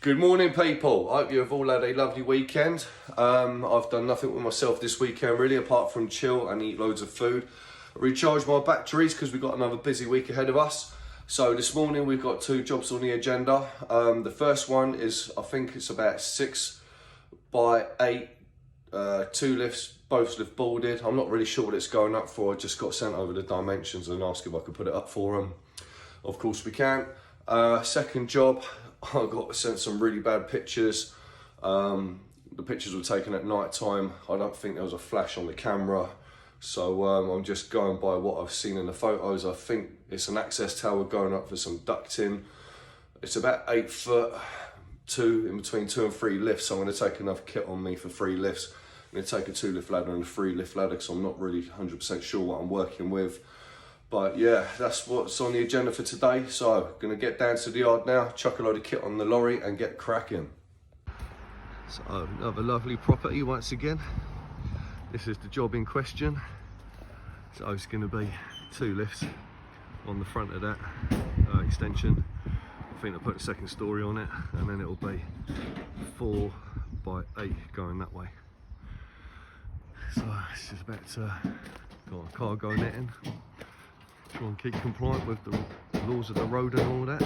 Good morning, people. I hope you have all had a lovely weekend. I've done nothing with myself this weekend really, apart from chill and eat loads of food. Recharge my batteries because we've got another busy week ahead of us. So this morning we've got two jobs on the agenda. The first one is, I think it's about 6 by 8, 2 lifts, both lift boarded. I'm not really sure what it's going up for. I just got sent over the dimensions and asked if I could put it up for them. Of course we can. Second job, I got sent some really bad pictures. The pictures were taken at night time. I don't think there was a flash on the camera. So I'm just going by what I've seen in the photos. I think it's an access tower going up for some ducting. It's about 8 foot, in between 2 and 3 lifts. So I'm going to take enough kit on me for 3 lifts. I'm going to take a 2 lift ladder and a 3 lift ladder because I'm not really 100% sure what I'm working with. But yeah, that's what's on the agenda for today. So, gonna get down to the yard now, chuck a load of kit on the lorry and get cracking. So, another lovely property once again. This is the job in question. So it's gonna be 2 lifts on the front of that extension. I think I put a second story on it, and then it'll be 4 by 8 going that way. So it's just about to got a cargo netting. Try and keep compliant with the laws of the road and all that.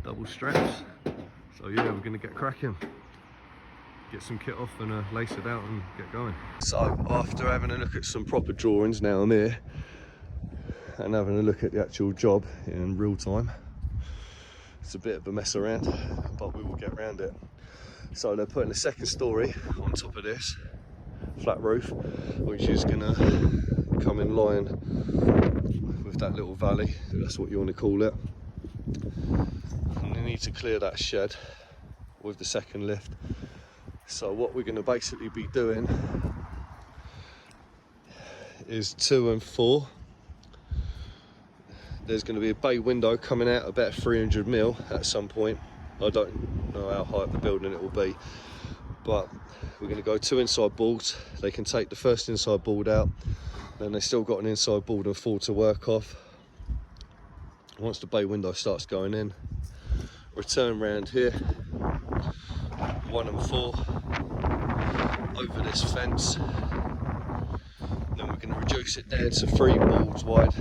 Double straps. So yeah, we're going to get cracking. Get some kit off and lace it out and get going. So after having a look at some proper drawings, now I'm here and having a look at the actual job in real time. It's a bit of a mess around, but we will get around it. So they're putting a second story on top of this flat roof, which is going to come in line with that little valley, if that's what you want to call it. And you need to clear that shed with the second lift. So what we're going to basically be doing is 2 and 4. There's going to be a bay window coming out about 300 mil at some point. I don't know how high up the building it will be, but we're going to go 2 inside boards. They can take the first inside board out, then they still got an inside board and 4 to work off. Once the bay window starts going in, return round here, 1 and 4 over this fence. Then we're going to reduce it down to 3 boards wide,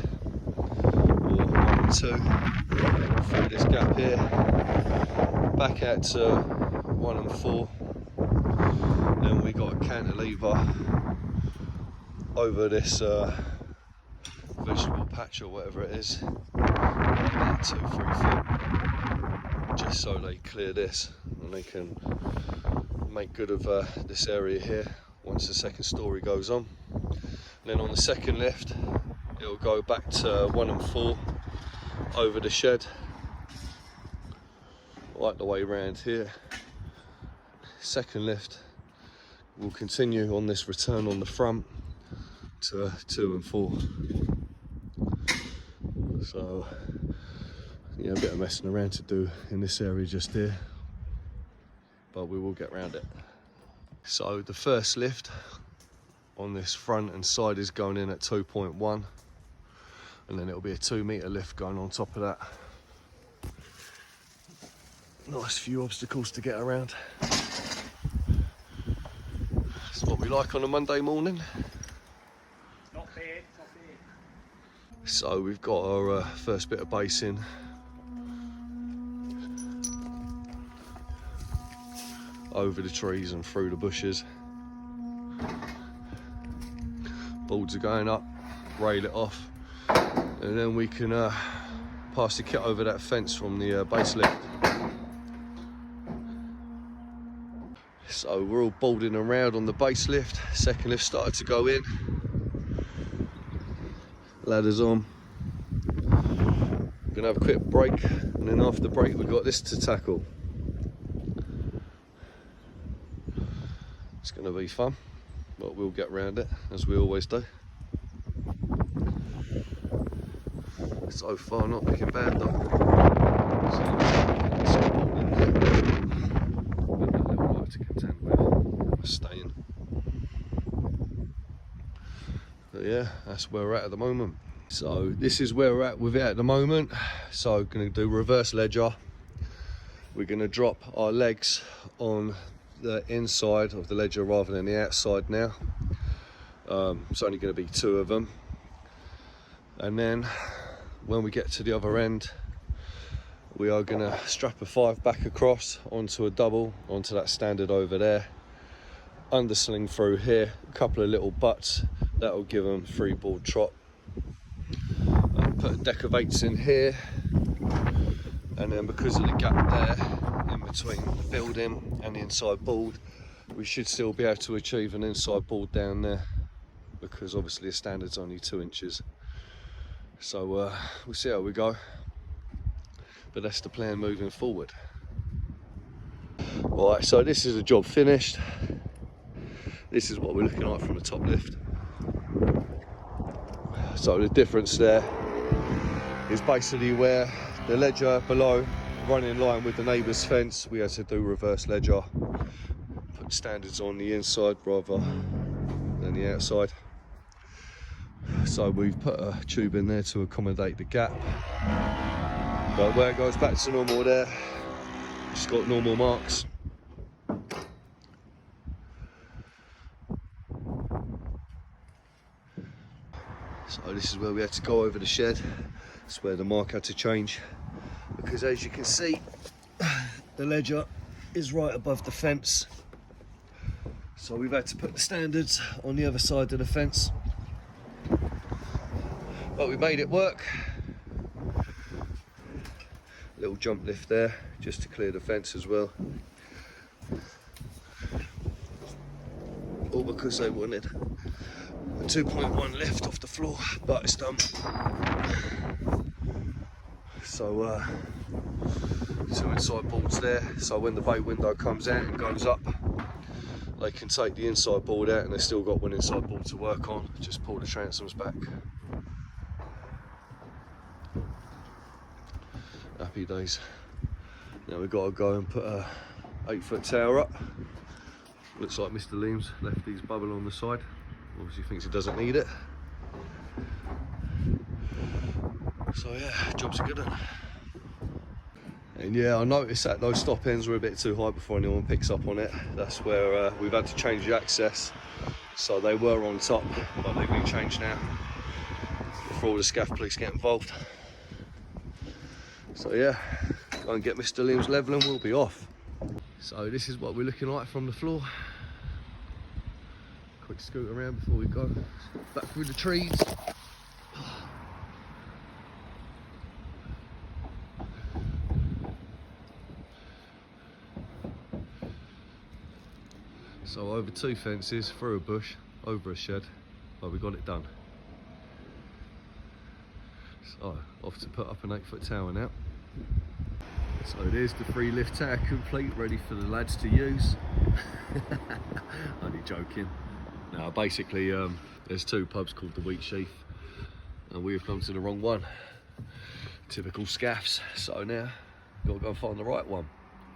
or 1 and 2 through this gap here, back out to 1 and 4. Then we got a cantilever over this vegetable patch or whatever it is, about 2-3 foot, just so they clear this and they can make good of this area here once the second story goes on. And then on the second lift, it'll go back to 1 and 4 over the shed, right the way around here. Second lift will continue on this return on the front to 2 and 4. So yeah, a bit of messing around to do in this area just here, but we will get around it. So the first lift on this front and side is going in at 2.1, and then it'll be a 2 meter lift going on top of that. Nice few obstacles to get around. That's what we like on a Monday morning. Not bad, not bad. So we've got our first bit of base in. Over the trees and through the bushes. Boards are going up, rail it off, and then we can pass the kit over that fence from the base lift. So we're all boarding around on the base lift. Second lift started to go in. Ladders on. We're gonna have a quick break, and then after the break we've got this to tackle. It's gonna be fun, but we'll get around it as we always do. So far not looking bad though. To contend with staying. But yeah, that's where we're at the moment. So this is where we're at with it at the moment. So going to do reverse ledger. we're going to drop our legs on the inside of the ledger rather than the outside now. It's only going to be 2 of them, and then when we get to the other end, we are going to strap a 5 back across onto a double, onto that standard over there, undersling through here, a couple of little butts, that will give them 3 board trot. Put a deck of 8s in here, and then because of the gap there in between the building and the inside board, we should still be able to achieve an inside board down there, because obviously the standard's only 2 inches. So we'll see how we go, but that's the plan moving forward. Right, so this is the job finished. This is what we're looking like from the top lift. So the difference there is basically where the ledger below run in line with the neighbour's fence, we had to do reverse ledger, put standards on the inside rather than the outside. So we've put a tube in there to accommodate the gap, but where it goes back to normal there, it's got normal marks. So this is where we had to go over the shed. That's where the mark had to change, because as you can see, the ledger is right above the fence. So we've had to put the standards on the other side of the fence. But we made it work. Little jump lift there, just to clear the fence as well. All because they wanted a 2.1 lift off the floor, but it's done. So 2 inside boards there, so when the bay window comes out and goes up, they can take the inside board out and they've still got 1 inside board to work on. Just pull the transoms back. Happy days. Now we've got to go and put a 8-foot tower up. Looks like Mr. Liam's left his bubble on the side. Obviously thinks he doesn't need it. So yeah, job's a good one. And yeah, I noticed that those stop ends were a bit too high before anyone picks up on it. That's where we've had to change the access. So they were on top, but they've been changed now before all the scaff police get involved. So yeah, go and get Mr. Liam's level and we'll be off. So this is what we're looking like from the floor. Quick scoot around before we go. Back through the trees. So over 2 fences, through a bush, over a shed, but we got it done. So off to put up an 8-foot tower now. So there's the 3 lift tower complete, ready for the lads to use. Only joking. Now basically there's 2 pubs called the Wheat Sheaf and we have come to the wrong one. Typical scaffs. So now got to go and find the right one.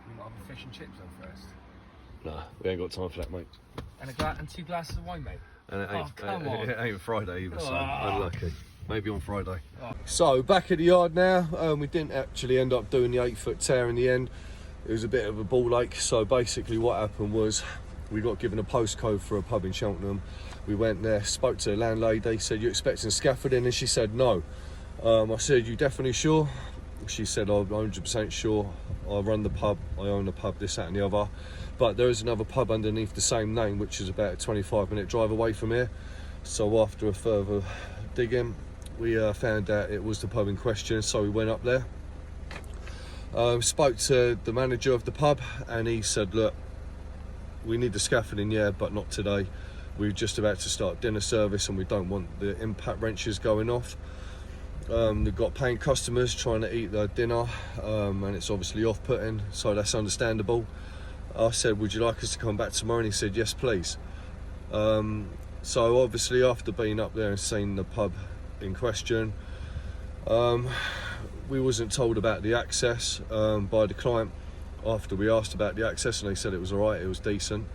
You might have a fish and chips on first. No, we ain't got time for that, mate. And 2 glasses of wine, mate. And it ain't, come on. it ain't Friday either, so unlucky. Maybe on Friday. Oh. So back at the yard now. We didn't actually end up doing the 8-foot tower in the end. It was a bit of a ball ache. So basically what happened was we got given a postcode for a pub in Cheltenham. We went there, spoke to the landlady, said, "You expecting scaffolding?" And she said no. I said, "You definitely sure?" She said, "I'm 100% sure. I run the pub, I own the pub, this, that and the other. But there is another pub underneath the same name, which is about a 25-minute drive away from here." So after a further digging, we found out it was the pub in question, so we went up there. Spoke to the manager of the pub and he said, "Look, we need the scaffolding, yeah, but not today. We're just about to start dinner service and we don't want the impact wrenches going off. They've got paying customers trying to eat their dinner and it's obviously off-putting, so that's understandable." I said, "Would you like us to come back tomorrow?" And he said, "Yes, please." So obviously after being up there and seeing the pub in question, we wasn't told about the access by the client after we asked about the access, and they said it was alright, it was decent.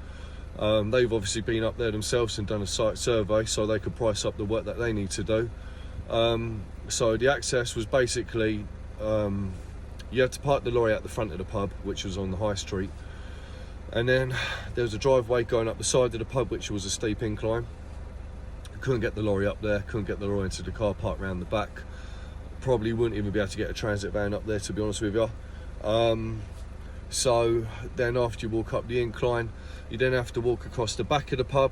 They've obviously been up there themselves and done a site survey so they could price up the work that they need to do. So the access was basically You had to park the lorry at the front of the pub, which was on the high street, and then there was a driveway going up the side of the pub, which was a steep incline. Couldn't get the lorry up there, couldn't get the lorry into the car park round the back. Probably wouldn't even be able to get a transit van up there, to be honest with you. So then after you walk up the incline, you then have to walk across the back of the pub,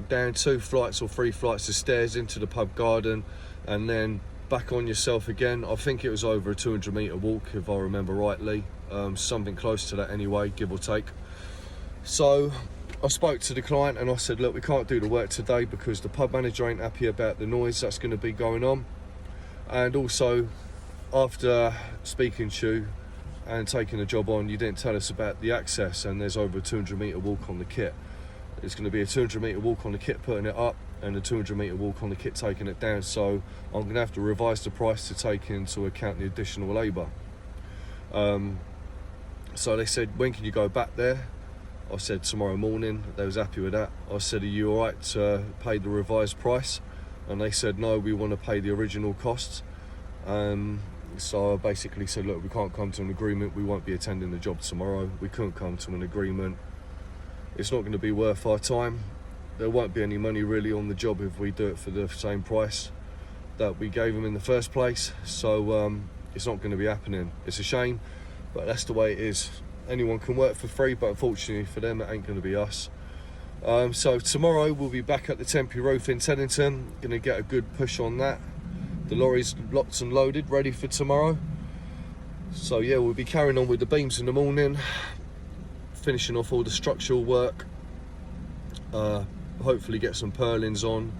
down 2 flights or 3 flights of stairs into the pub garden, and then back on yourself again. I think it was over a 200 metre walk, if I remember rightly, something close to that anyway, give or take. So I spoke to the client and I said, look, we can't do the work today because the pub manager ain't happy about the noise that's going to be going on. And also, after speaking to you and taking the job on, you didn't tell us about the access, and there's over a 200 metre walk on the kit. It's going to be a 200 metre walk on the kit putting it up, and a 200 metre walk on the kit taking it down. So I'm going to have to revise the price to take into account the additional labour. So they said, when can you go back there? I said tomorrow morning. They was happy with that. I said, are you alright to pay the revised price? And they said, no, we want to pay the original costs. So I basically said, look, we can't come to an agreement. We won't be attending the job tomorrow. We couldn't come to an agreement. It's not going to be worth our time. There won't be any money really on the job if we do it for the same price that we gave them in the first place. So it's not going to be happening. It's a shame, but that's the way it is. Anyone can work for free, but unfortunately for them, it ain't going to be us. So tomorrow we'll be back at the temporary roof in Teddington. Going to get a good push on that. The lorry's locked and loaded, ready for tomorrow. So yeah, we'll be carrying on with the beams in the morning, finishing off all the structural work. Hopefully get some purlins on,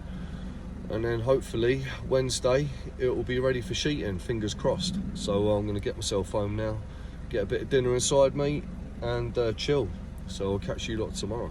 and then hopefully Wednesday it will be ready for sheeting, fingers crossed. So I'm going to get myself home now, get a bit of dinner inside me, and chill. So I'll catch you lot tomorrow.